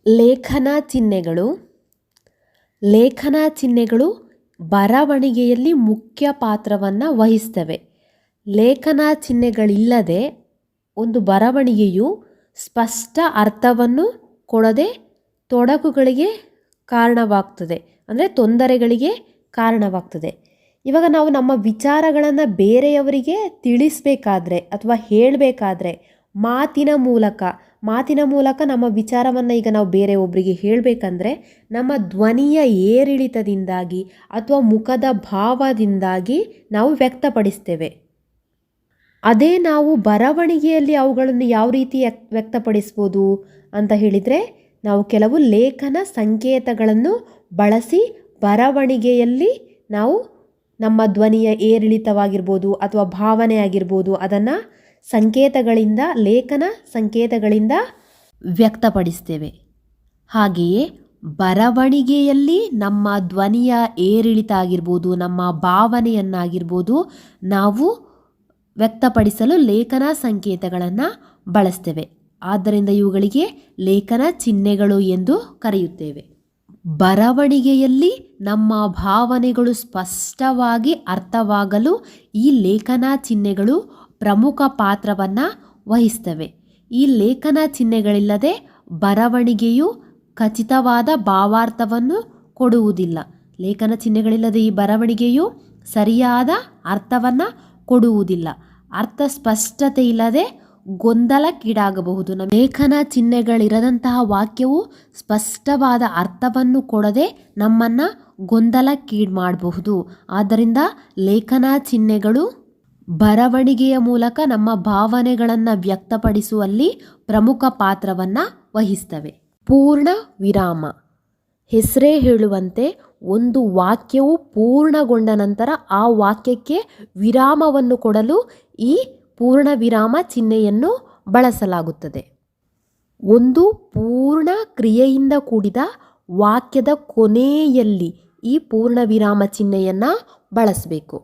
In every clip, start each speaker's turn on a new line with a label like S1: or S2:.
S1: ಲೇಖನ ಚಿಹ್ನೆಗಳು. ಲೇಖನ ಚಿಹ್ನೆಗಳು ಬರವಣಿಗೆಯಲ್ಲಿ ಮುಖ್ಯ ಪಾತ್ರವನ್ನು ವಹಿಸ್ತವೆ. ಲೇಖನ ಚಿಹ್ನೆಗಳಿಲ್ಲದೆ ಒಂದು ಬರವಣಿಗೆಯು ಸ್ಪಷ್ಟ ಅರ್ಥವನ್ನು ಕೊಡದೆ ತೊಡಕುಗಳಿಗೆ ಕಾರಣವಾಗ್ತದೆ, ಅಂದರೆ ತೊಂದರೆಗಳಿಗೆ ಕಾರಣವಾಗ್ತದೆ. ಇವಾಗ ನಾವು ನಮ್ಮ ವಿಚಾರಗಳನ್ನು ಬೇರೆಯವರಿಗೆ ತಿಳಿಸಬೇಕಾದ್ರೆ ಅಥವಾ ಹೇಳಬೇಕಾದ್ರೆ ಮಾತಿನ ಮೂಲಕ ನಮ್ಮ ವಿಚಾರವನ್ನು ಈಗ ನಾವು ಬೇರೆ ಒಬ್ಬರಿಗೆ ಹೇಳಬೇಕಂದ್ರೆ ನಮ್ಮ ಧ್ವನಿಯ ಏರಿಳಿತದಿಂದಾಗಿ ಅಥವಾ ಮುಖದ ಭಾವದಿಂದಾಗಿ ನಾವು ವ್ಯಕ್ತಪಡಿಸ್ತೇವೆ. ಅದೇ ನಾವು ಬರವಣಿಗೆಯಲ್ಲಿ ಅವುಗಳನ್ನು ಯಾವ ರೀತಿ ವ್ಯಕ್ತಪಡಿಸ್ಬೋದು ಅಂತ ಹೇಳಿದರೆ, ನಾವು ಕೆಲವು ಲೇಖನ ಸಂಕೇತಗಳನ್ನು ಬಳಸಿ ಬರವಣಿಗೆಯಲ್ಲಿ ನಾವು ನಮ್ಮ ಧ್ವನಿಯ ಏರಿಳಿತವಾಗಿರ್ಬೋದು ಅಥವಾ ಭಾವನೆ ಆಗಿರ್ಬೋದು ಅದನ್ನು ಲೇಖನ ಸಂಕೇತಗಳಿಂದ ವ್ಯಕ್ತಪಡಿಸ್ತೇವೆ. ಹಾಗೆಯೇ ಬರವಣಿಗೆಯಲ್ಲಿ ನಮ್ಮ ಧ್ವನಿಯ ಏರಿಳಿತ ಆಗಿರ್ಬೋದು, ನಮ್ಮ ಭಾವನೆಯನ್ನಾಗಿರ್ಬೋದು ನಾವು ವ್ಯಕ್ತಪಡಿಸಲು ಲೇಖನ ಸಂಕೇತಗಳನ್ನು ಬಳಸ್ತೇವೆ. ಆದ್ದರಿಂದ ಇವುಗಳಿಗೆ ಲೇಖನ ಚಿಹ್ನೆಗಳು ಎಂದು ಕರೆಯುತ್ತೇವೆ. ಬರವಣಿಗೆಯಲ್ಲಿ ನಮ್ಮ ಭಾವನೆಗಳು ಸ್ಪಷ್ಟವಾಗಿ ಅರ್ಥವಾಗಲು ಈ ಲೇಖನ ಚಿಹ್ನೆಗಳು ಪ್ರಮುಖ ಪಾತ್ರವನ್ನು ವಹಿಸ್ತವೆ. ಈ ಲೇಖನ ಚಿಹ್ನೆಗಳಿಲ್ಲದೆ ಬರವಣಿಗೆಯು ಖಚಿತವಾದ ಭಾವಾರ್ಥವನ್ನು ಕೊಡುವುದಿಲ್ಲ. ಲೇಖನ ಚಿಹ್ನೆಗಳಿಲ್ಲದೆ ಈ ಬರವಣಿಗೆಯು ಸರಿಯಾದ ಅರ್ಥವನ್ನು ಕೊಡುವುದಿಲ್ಲ. ಅರ್ಥ ಸ್ಪಷ್ಟತೆ ಇಲ್ಲದೆ ಗೊಂದಲಕ್ಕೀಡಾಗಬಹುದು. ಲೇಖನ ಚಿಹ್ನೆಗಳಿರದಂತಹ ವಾಕ್ಯವು ಸ್ಪಷ್ಟವಾದ ಅರ್ಥವನ್ನು ಕೊಡದೆ ನಮ್ಮನ್ನು ಗೊಂದಲಕ್ಕೀಡು ಮಾಡಬಹುದು. ಆದ್ದರಿಂದ ಲೇಖನ ಚಿಹ್ನೆಗಳು ಬರವಣಿಗೆಯ ಮೂಲಕ ನಮ್ಮ ಭಾವನೆಗಳನ್ನು ವ್ಯಕ್ತಪಡಿಸುವಲ್ಲಿ ಪ್ರಮುಖ ಪಾತ್ರವನ್ನು ವಹಿಸ್ತವೆ. ಪೂರ್ಣ ವಿರಾಮ. ಹೆಸರೇ ಹೇಳುವಂತೆ ಒಂದು ವಾಕ್ಯವು ಪೂರ್ಣಗೊಂಡ ನಂತರ ಆ ವಾಕ್ಯಕ್ಕೆ ವಿರಾಮವನ್ನು ಕೊಡಲು ಈ ಪೂರ್ಣ ವಿರಾಮ ಚಿಹ್ನೆಯನ್ನು ಬಳಸಲಾಗುತ್ತದೆ. ಒಂದು ಪೂರ್ಣ ಕ್ರಿಯೆಯಿಂದ ಕೂಡಿದ ವಾಕ್ಯದ ಕೊನೆಯಲ್ಲಿ ಈ ಪೂರ್ಣ ವಿರಾಮ ಚಿಹ್ನೆಯನ್ನು ಬಳಸಬೇಕು.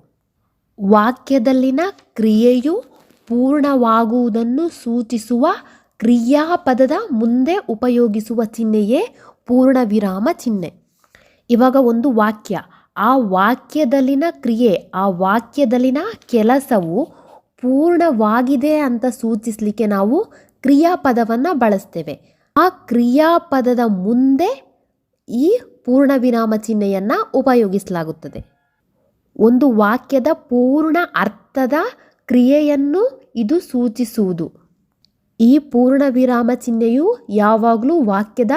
S1: ವಾಕ್ಯದಲ್ಲಿನ ಕ್ರಿಯೆಯು ಪೂರ್ಣವಾಗುವುದನ್ನು ಸೂಚಿಸುವ ಕ್ರಿಯಾಪದದ ಮುಂದೆ ಉಪಯೋಗಿಸುವ ಚಿಹ್ನೆಯೇ ಪೂರ್ಣ ವಿರಾಮ ಚಿಹ್ನೆ. ಇವಾಗ ಒಂದು ವಾಕ್ಯ, ಆ ವಾಕ್ಯದಲ್ಲಿನ ಕ್ರಿಯೆ, ಆ ವಾಕ್ಯದಲ್ಲಿನ ಕೆಲಸವು ಪೂರ್ಣವಾಗಿದೆ ಅಂತ ಸೂಚಿಸಲಿಕ್ಕೆ ನಾವು ಕ್ರಿಯಾಪದವನ್ನು ಬಳಸ್ತೇವೆ. ಆ ಕ್ರಿಯಾಪದದ ಮುಂದೆ ಈ ಪೂರ್ಣ ವಿರಾಮ ಚಿಹ್ನೆಯನ್ನು ಉಪಯೋಗಿಸಲಾಗುತ್ತದೆ. ಒಂದು ವಾಕ್ಯದ ಪೂರ್ಣ ಅರ್ಥದ ಕ್ರಿಯೆಯನ್ನು ಇದು ಸೂಚಿಸುವುದು. ಈ ಪೂರ್ಣ ವಿರಾಮ ಚಿಹ್ನೆಯು ಯಾವಾಗಲೂ ವಾಕ್ಯದ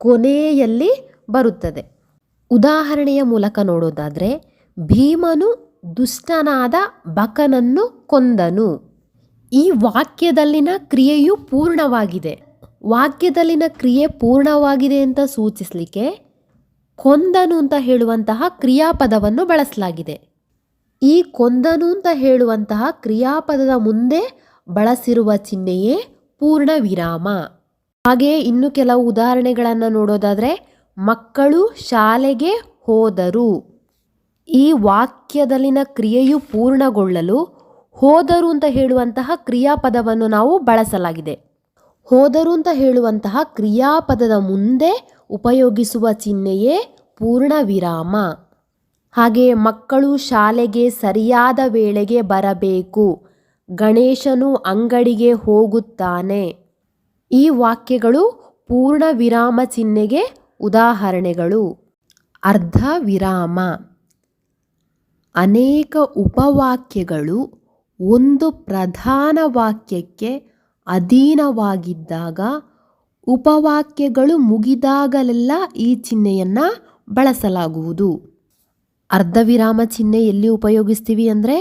S1: ಕೊನೆಯಲ್ಲಿ ಬರುತ್ತದೆ. ಉದಾಹರಣೆಯ ಮೂಲಕ ನೋಡೋದಾದರೆ, ಭೀಮನು ದುಷ್ಟನಾದ ಬಕನನ್ನು ಕೊಂದನು. ಈ ವಾಕ್ಯದಲ್ಲಿನ ಕ್ರಿಯೆಯು ಪೂರ್ಣವಾಗಿದೆ. ವಾಕ್ಯದಲ್ಲಿನ ಕ್ರಿಯೆ ಪೂರ್ಣವಾಗಿದೆ ಅಂತ ಸೂಚಿಸಲಿಕ್ಕೆ ಕೊಂದನು ಅಂತ ಹೇಳುವಂತಹ ಕ್ರಿಯಾಪದವನ್ನು ಬಳಸಲಾಗಿದೆ. ಈ ಕೊಂದನು ಅಂತ ಹೇಳುವಂತಹ ಕ್ರಿಯಾಪದದ ಮುಂದೆ ಬಳಸಿರುವ ಚಿಹ್ನೆಯೇ ಪೂರ್ಣ ವಿರಾಮ. ಹಾಗೆಯೇ ಇನ್ನು ಕೆಲವು ಉದಾಹರಣೆಗಳನ್ನು ನೋಡೋದಾದರೆ, ಮಕ್ಕಳು ಶಾಲೆಗೆ ಹೋದರು. ಈ ವಾಕ್ಯದಲ್ಲಿನ ಕ್ರಿಯೆಯು ಪೂರ್ಣಗೊಳ್ಳಲು ಹೋದರು ಅಂತ ಹೇಳುವಂತಹ ಕ್ರಿಯಾಪದವನ್ನು ನಾವು ಬಳಸಲಾಗಿದೆ. ಹೋದರು ಅಂತ ಹೇಳುವಂತಹ ಕ್ರಿಯಾಪದದ ಮುಂದೆ ಉಪಯೋಗಿಸುವ ಚಿಹ್ನೆಯೇ ಪೂರ್ಣ ವಿರಾಮ. ಹಾಗೆಯೇ ಮಕ್ಕಳು ಶಾಲೆಗೆ ಸರಿಯಾದ ವೇಳೆಗೆ ಬರಬೇಕು. ಗಣೇಶನು ಅಂಗಡಿಗೆ ಹೋಗುತ್ತಾನೆ. ಈ ವಾಕ್ಯಗಳು ಪೂರ್ಣ ವಿರಾಮ ಚಿಹ್ನೆಗೆ ಉದಾಹರಣೆಗಳು. ಅರ್ಧ ವಿರಾಮ. ಅನೇಕ ಉಪವಾಕ್ಯಗಳು ಒಂದು ಪ್ರಧಾನ ವಾಕ್ಯಕ್ಕೆ ಅಧೀನವಾಗಿದ್ದಾಗ ಉಪವಾಕ್ಯಗಳು ಮುಗಿದಾಗಲೆಲ್ಲ ಈ ಚಿಹ್ನೆಯನ್ನು ಬಳಸಲಾಗುವುದು. ಅರ್ಧ ವಿರಾಮ ಚಿಹ್ನೆ ಎಲ್ಲಿ ಉಪಯೋಗಿಸ್ತೀವಿ ಅಂದರೆ,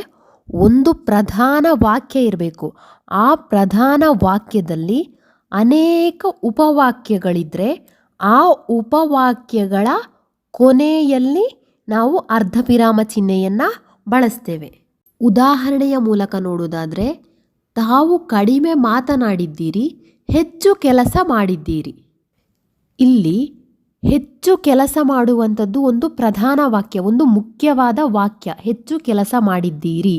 S1: ಒಂದು ಪ್ರಧಾನ ವಾಕ್ಯ ಇರಬೇಕು. ಆ ಪ್ರಧಾನ ವಾಕ್ಯದಲ್ಲಿ ಅನೇಕ ಉಪವಾಕ್ಯಗಳಿದ್ದರೆ ಆ ಉಪವಾಕ್ಯಗಳ ಕೊನೆಯಲ್ಲಿ ನಾವು ಅರ್ಧ ವಿರಾಮ ಚಿಹ್ನೆಯನ್ನು ಬಳಸ್ತೇವೆ. ಉದಾಹರಣೆಯ ಮೂಲಕ ನೋಡೋದಾದರೆ, ತಾವು ಕಡಿಮೆ ಮಾತನಾಡಿದ್ದೀರಿ, ಹೆಚ್ಚು ಕೆಲಸ ಮಾಡಿದ್ದೀರಿ. ಇಲ್ಲಿ ಹೆಚ್ಚು ಕೆಲಸ ಮಾಡುವಂಥದ್ದು ಒಂದು ಪ್ರಧಾನ ವಾಕ್ಯ, ಒಂದು ಮುಖ್ಯವಾದ ವಾಕ್ಯ. ಹೆಚ್ಚು ಕೆಲಸ ಮಾಡಿದ್ದೀರಿ.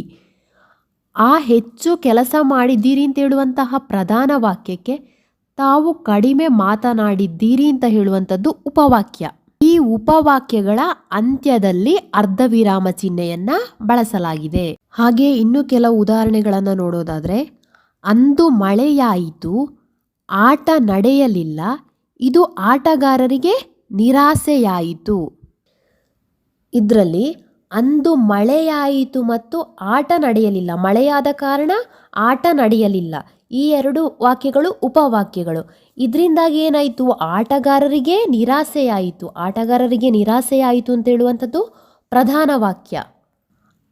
S1: ಆ ಹೆಚ್ಚು ಕೆಲಸ ಮಾಡಿದ್ದೀರಿ ಅಂತ ಹೇಳುವಂತಹ ಪ್ರಧಾನ ವಾಕ್ಯಕ್ಕೆ ತಾವು ಕಡಿಮೆ ಮಾತನಾಡಿದ್ದೀರಿ ಅಂತ ಹೇಳುವಂಥದ್ದು ಉಪವಾಕ್ಯ. ಈ ಉಪವಾಕ್ಯಗಳ ಅಂತ್ಯದಲ್ಲಿ ಅರ್ಧವಿರಾಮ ಚಿಹ್ನೆಯನ್ನ ಬಳಸಲಾಗಿದೆ. ಹಾಗೆ ಇನ್ನು ಕೆಲವು ಉದಾಹರಣೆಗಳನ್ನು ನೋಡೋದಾದ್ರೆ, ಅಂದು ಮಳೆಯಾಯಿತು, ಆಟ ನಡೆಯಲಿಲ್ಲ, ಇದು ಆಟಗಾರರಿಗೆ ನಿರಾಸೆಯಾಯಿತು. ಇದರಲ್ಲಿ ಅಂದು ಮಳೆಯಾಯಿತು ಮತ್ತು ಆಟ ನಡೆಯಲಿಲ್ಲ, ಮಳೆಯಾದ ಕಾರಣ ಆಟ ನಡೆಯಲಿಲ್ಲ, ಈ ಎರಡು ವಾಕ್ಯಗಳು ಉಪವಾಕ್ಯಗಳು. ಇದರಿಂದಾಗಿ ಏನಾಯಿತು, ಆಟಗಾರರಿಗೆ ನಿರಾಸೆಯಾಯಿತು. ಆಟಗಾರರಿಗೆ ನಿರಾಸೆಯಾಯಿತು ಅಂತ ಹೇಳುವಂಥದ್ದು ಪ್ರಧಾನ ವಾಕ್ಯ.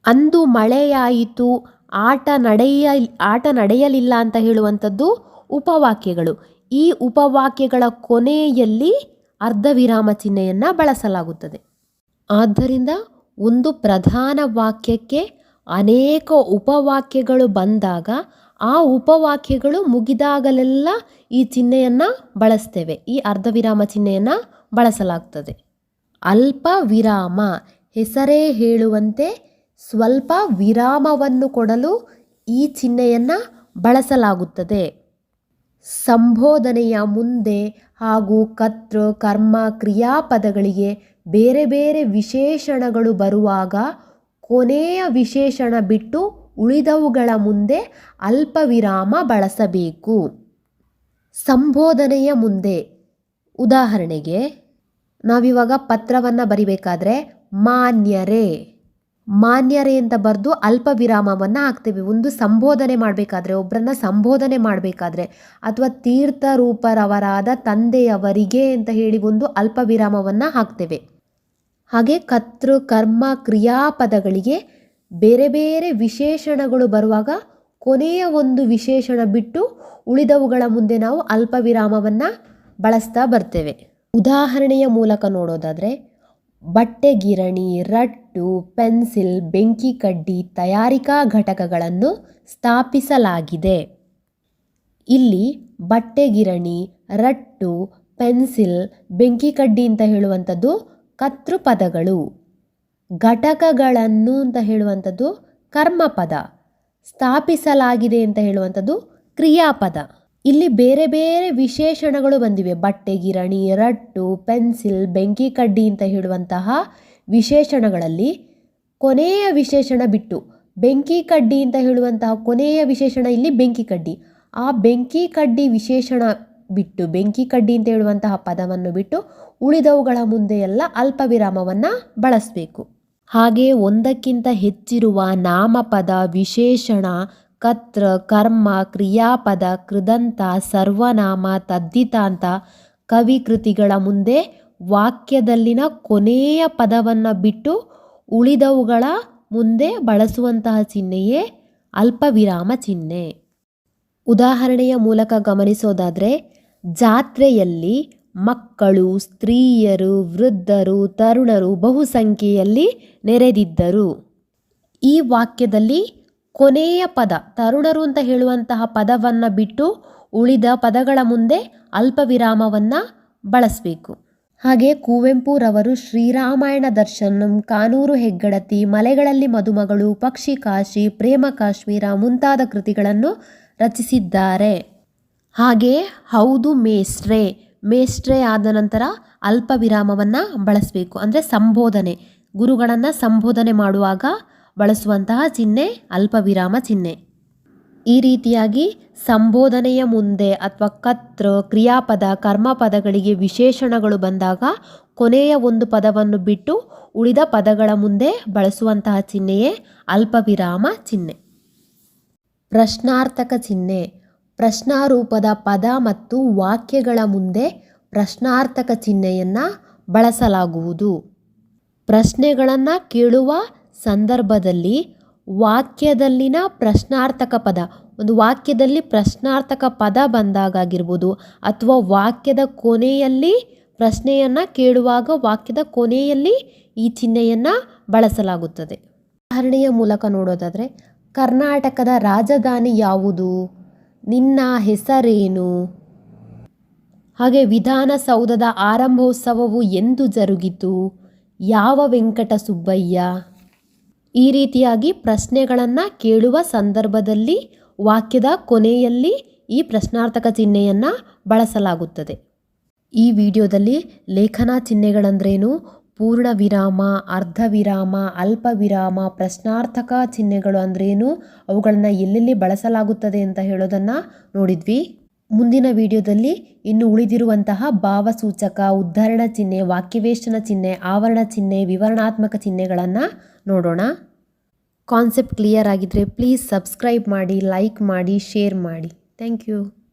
S1: ಅಂದು ಮಳೆಯಾಯಿತು, ಆಟ ನಡೆಯಲಿಲ್ಲ ಅಂತ ಹೇಳುವಂಥದ್ದು ಉಪವಾಕ್ಯಗಳು. ಈ ಉಪವಾಕ್ಯಗಳ ಕೊನೆಯಲ್ಲಿ ಅರ್ಧವಿರಾಮ ಚಿಹ್ನೆಯನ್ನು ಬಳಸಲಾಗುತ್ತದೆ. ಆದ್ದರಿಂದ ಒಂದು ಪ್ರಧಾನ ವಾಕ್ಯಕ್ಕೆ ಅನೇಕ ಉಪವಾಕ್ಯಗಳು ಬಂದಾಗ ಆ ಉಪವಾಕ್ಯಗಳು ಮುಗಿದಾಗಲೆಲ್ಲ ಈ ಚಿಹ್ನೆಯನ್ನು ಬಳಸ್ತೇವೆ, ಈ ಅರ್ಧವಿರಾಮ ಚಿಹ್ನೆಯನ್ನು ಬಳಸಲಾಗ್ತದೆ. ಅಲ್ಪ ವಿರಾಮ, ಹೆಸರೇ ಹೇಳುವಂತೆ ಸ್ವಲ್ಪ ವಿರಾಮವನ್ನು ಕೊಡಲು ಈ ಚಿಹ್ನೆಯನ್ನು ಬಳಸಲಾಗುತ್ತದೆ. ಸಂಬೋಧನೆಯ ಮುಂದೆ ಹಾಗೂ ಕರ್ತೃ ಕರ್ಮ ಕ್ರಿಯಾಪದಗಳಿಗೆ ಬೇರೆ ಬೇರೆ ವಿಶೇಷಣಗಳು ಬರುವಾಗ ಕೊನೆಯ ವಿಶೇಷಣ ಬಿಟ್ಟು ಉಳಿದವುಗಳ ಮುಂದೆ ಅಲ್ಪ ವಿರಾಮ ಬಳಸಬೇಕು. ಸಂಬೋಧನೆಯ ಮುಂದೆ ಉದಾಹರಣೆಗೆ ನಾವಿವಾಗ ಪತ್ರವನ್ನು ಬರಿಬೇಕಾದ್ರೆ ಮಾನ್ಯರೇ ಅಂತ ಬರೆದು ಅಲ್ಪ ವಿರಾಮವನ್ನು ಹಾಕ್ತೇವೆ. ಒಂದು ಸಂಬೋಧನೆ ಮಾಡಬೇಕಾದ್ರೆ, ಒಬ್ಬರನ್ನ ಸಂಬೋಧನೆ ಮಾಡಬೇಕಾದ್ರೆ, ಅಥವಾ ತೀರ್ಥರೂಪರವರಾದ ತಂದೆಯವರಿಗೆ ಅಂತ ಹೇಳಿ ಒಂದು ಅಲ್ಪ ವಿರಾಮವನ್ನು ಹಾಕ್ತೇವೆ. ಹಾಗೆ ಕರ್ತೃ ಕರ್ಮ ಕ್ರಿಯಾಪದಗಳಿಗೆ ಬೇರೆ ಬೇರೆ ವಿಶೇಷಣಗಳು ಬರುವಾಗ ಕೊನೆಯ ಒಂದು ವಿಶೇಷಣ ಬಿಟ್ಟು ಉಳಿದವುಗಳ ಮುಂದೆ ನಾವು ಅಲ್ಪ ವಿರಾಮವನ್ನು ಬಳಸ್ತಾ ಬರ್ತೇವೆ. ಉದಾಹರಣೆಯ ಮೂಲಕ ನೋಡೋದಾದರೆ, ಬಟ್ಟೆ ಗಿರಣಿ, ರಟ್ಟು, ಪೆನ್ಸಿಲ್, ಬೆಂಕಿ ಕಡ್ಡಿ ತಯಾರಿಕಾ ಘಟಕಗಳನ್ನು ಸ್ಥಾಪಿಸಲಾಗಿದೆ. ಇಲ್ಲಿ ಬಟ್ಟೆ ಗಿರಣಿ, ರಟ್ಟು, ಪೆನ್ಸಿಲ್, ಬೆಂಕಿ ಕಡ್ಡಿ ಅಂತ ಹೇಳುವಂಥದ್ದು ಕರ್ತೃಪದಗಳು. ಘಟಕಗಳನ್ನು ಅಂತ ಹೇಳುವಂಥದ್ದು ಕರ್ಮಪದ. ಸ್ಥಾಪಿಸಲಾಗಿದೆ ಅಂತ ಹೇಳುವಂಥದ್ದು ಕ್ರಿಯಾಪದ. ಇಲ್ಲಿ ಬೇರೆ ಬೇರೆ ವಿಶೇಷಣಗಳು ಬಂದಿವೆ. ಬಟ್ಟೆ ಗಿರಣಿ, ರಟ್ಟು, ಪೆನ್ಸಿಲ್, ಬೆಂಕಿ ಕಡ್ಡಿ ಅಂತ ಹೇಳುವಂತಹ ವಿಶೇಷಣಗಳಲ್ಲಿ ಕೊನೆಯ ವಿಶೇಷಣ ಬಿಟ್ಟು, ಬೆಂಕಿ ಕಡ್ಡಿ ಅಂತ ಹೇಳುವಂತಹ ಕೊನೆಯ ವಿಶೇಷಣ ಇಲ್ಲಿ ಬೆಂಕಿ ಕಡ್ಡಿ, ಆ ಬೆಂಕಿ ಕಡ್ಡಿ ವಿಶೇಷಣ ಬಿಟ್ಟು, ಬೆಂಕಿ ಕಡ್ಡಿ ಅಂತ ಹೇಳುವಂತಹ ಪದವನ್ನು ಬಿಟ್ಟು ಉಳಿದವುಗಳ ಮುಂದೆ ಎಲ್ಲ ಅಲ್ಪ ವಿರಾಮವನ್ನು ಬಳಸಬೇಕು. ಹಾಗೆ ಒಂದಕ್ಕಿಂತ ಹೆಚ್ಚಿರುವ ನಾಮಪದ, ವಿಶೇಷಣ, ಕರ್ತೃ ಕರ್ಮ ಕ್ರಿಯಾಪದ, ಕೃದಂತ, ಸರ್ವನಾಮ, ತದ್ದಿತಾಂತ, ಕವಿಕೃತಿಗಳ ಮುಂದೆ ವಾಕ್ಯದಲ್ಲಿನ ಕೊನೆಯ ಪದವನ್ನು ಬಿಟ್ಟು ಉಳಿದವುಗಳ ಮುಂದೆ ಬಳಸುವಂತಹ ಚಿಹ್ನೆಯೇ ಅಲ್ಪ ವಿರಾಮ ಚಿಹ್ನೆ. ಉದಾಹರಣೆಯ ಮೂಲಕ ಗಮನಿಸೋದಾದರೆ, ಜಾತ್ರೆಯಲ್ಲಿ ಮಕ್ಕಳು, ಸ್ತ್ರೀಯರು, ವೃದ್ಧರು, ತರುಣರು ಬಹುಸಂಖ್ಯೆಯಲ್ಲಿ ನೆರೆದಿದ್ದರು. ಈ ವಾಕ್ಯದಲ್ಲಿ ಕೊನೆಯ ಪದ ತರುಣರು ಅಂತ ಹೇಳುವಂತಹ ಪದವನ್ನು ಬಿಟ್ಟು ಉಳಿದ ಪದಗಳ ಮುಂದೆ ಅಲ್ಪ ವಿರಾಮವನ್ನು ಬಳಸಬೇಕು. ಹಾಗೆ ಕುವೆಂಪುರವರು ಶ್ರೀರಾಮಾಯಣ ದರ್ಶನಂ, ಕಾನೂರು ಹೆಗ್ಗಡತಿ, ಮಲೆಗಳಲ್ಲಿ ಮದುಮಗಳು, ಪಕ್ಷಿ ಕಾಶಿ, ಪ್ರೇಮ ಕಾಶ್ಮೀರ ಮುಂತಾದ ಕೃತಿಗಳನ್ನು ರಚಿಸಿದ್ದಾರೆ. ಹಾಗೆ ಹೌದು ಮೇಷ್ಟ್ರೆ ಆದ ನಂತರ ಅಲ್ಪ ವಿರಾಮವನ್ನು ಬಳಸಬೇಕು. ಅಂದರೆ ಸಂಬೋಧನೆ, ಗುರುಗಳನ್ನು ಸಂಬೋಧನೆ ಮಾಡುವಾಗ ಬಳಸುವಂತಹ ಚಿಹ್ನೆ ಅಲ್ಪ ವಿರಾಮ ಚಿಹ್ನೆ. ಈ ರೀತಿಯಾಗಿ ಸಂಬೋಧನೆಯ ಮುಂದೆ ಅಥವಾ ಕರ್ತೃ ಕ್ರಿಯಾಪದ ಕರ್ಮಪದಗಳಿಗೆ ವಿಶೇಷಣಗಳು ಬಂದಾಗ ಕೊನೆಯ ಒಂದು ಪದವನ್ನು ಬಿಟ್ಟು ಉಳಿದ ಪದಗಳ ಮುಂದೆ ಬಳಸುವಂತಹ ಚಿಹ್ನೆಯೇ ಅಲ್ಪ ವಿರಾಮ ಚಿಹ್ನೆ. ಪ್ರಶ್ನಾರ್ಥಕ ಚಿಹ್ನೆ, ಪ್ರಶ್ನಾರೂಪದ ಪದ ಮತ್ತು ವಾಕ್ಯಗಳ ಮುಂದೆ ಪ್ರಶ್ನಾರ್ಥಕ ಚಿಹ್ನೆಯನ್ನು ಬಳಸಲಾಗುವುದು. ಪ್ರಶ್ನೆಗಳನ್ನು ಕೇಳುವ ಸಂದರ್ಭದಲ್ಲಿ ವಾಕ್ಯದಲ್ಲಿನ ಪ್ರಶ್ನಾರ್ಥಕ ಪದ, ಒಂದು ವಾಕ್ಯದಲ್ಲಿ ಪ್ರಶ್ನಾರ್ಥಕ ಪದ ಬಂದಾಗಿರ್ಬೋದು, ಅಥವಾ ವಾಕ್ಯದ ಕೊನೆಯಲ್ಲಿ ಪ್ರಶ್ನೆಯನ್ನು ಕೇಳುವಾಗ ವಾಕ್ಯದ ಕೊನೆಯಲ್ಲಿ ಈ ಚಿಹ್ನೆಯನ್ನು ಬಳಸಲಾಗುತ್ತದೆ. ಉದಾಹರಣೆಯ ಮೂಲಕ ನೋಡೋದಾದರೆ, ಕರ್ನಾಟಕದ ರಾಜಧಾನಿ ಯಾವುದು? ನಿನ್ನ ಹೆಸರೇನು? ಹಾಗೆ ವಿಧಾನಸೌಧದ ಆರಂಭೋತ್ಸವವು ಎಂದು ಜರುಗಿತು? ಯಾವ ವೆಂಕಟ ಸುಬ್ಬಯ್ಯ? ಈ ರೀತಿಯಾಗಿ ಪ್ರಶ್ನೆಗಳನ್ನು ಕೇಳುವ ಸಂದರ್ಭದಲ್ಲಿ ವಾಕ್ಯದ ಕೊನೆಯಲ್ಲಿ ಈ ಪ್ರಶ್ನಾರ್ಥಕ ಚಿಹ್ನೆಯನ್ನು ಬಳಸಲಾಗುತ್ತದೆ. ಈ ವಿಡಿಯೋದಲ್ಲಿ ಲೇಖನ ಚಿಹ್ನೆಗಳಂದ್ರೇನು, ಪೂರ್ಣ ವಿರಾಮ, ಅರ್ಧ ವಿರಾಮ, ಅಲ್ಪ ವಿರಾಮ, ಪ್ರಶ್ನಾರ್ಥಕ ಚಿಹ್ನೆಗಳು ಅಂದ್ರೇನು, ಅವುಗಳನ್ನು ಎಲ್ಲೆಲ್ಲಿ ಬಳಸಲಾಗುತ್ತದೆ ಅಂತ ಹೇಳೋದನ್ನು ನೋಡಿದ್ವಿ. ಮುಂದಿನ ವಿಡಿಯೋದಲ್ಲಿ ಇನ್ನು ಉಳಿದಿರುವಂತಹ ಭಾವಸೂಚಕ, ಉದ್ಧರಣ ಚಿಹ್ನೆ, ವಾಕ್ಯವೇಷ್ಟನ ಚಿಹ್ನೆ, ಆವರಣ ಚಿಹ್ನೆ, ವಿವರಣಾತ್ಮಕ ಚಿಹ್ನೆಗಳನ್ನು ನೋಡೋಣ. ಕಾನ್ಸೆಪ್ಟ್ ಕ್ಲಿಯರ್ ಆಗಿದ್ದರೆ ಪ್ಲೀಸ್ ಸಬ್ಸ್ಕ್ರೈಬ್ ಮಾಡಿ, ಲೈಕ್ ಮಾಡಿ, ಶೇರ್ ಮಾಡಿ. Thank you.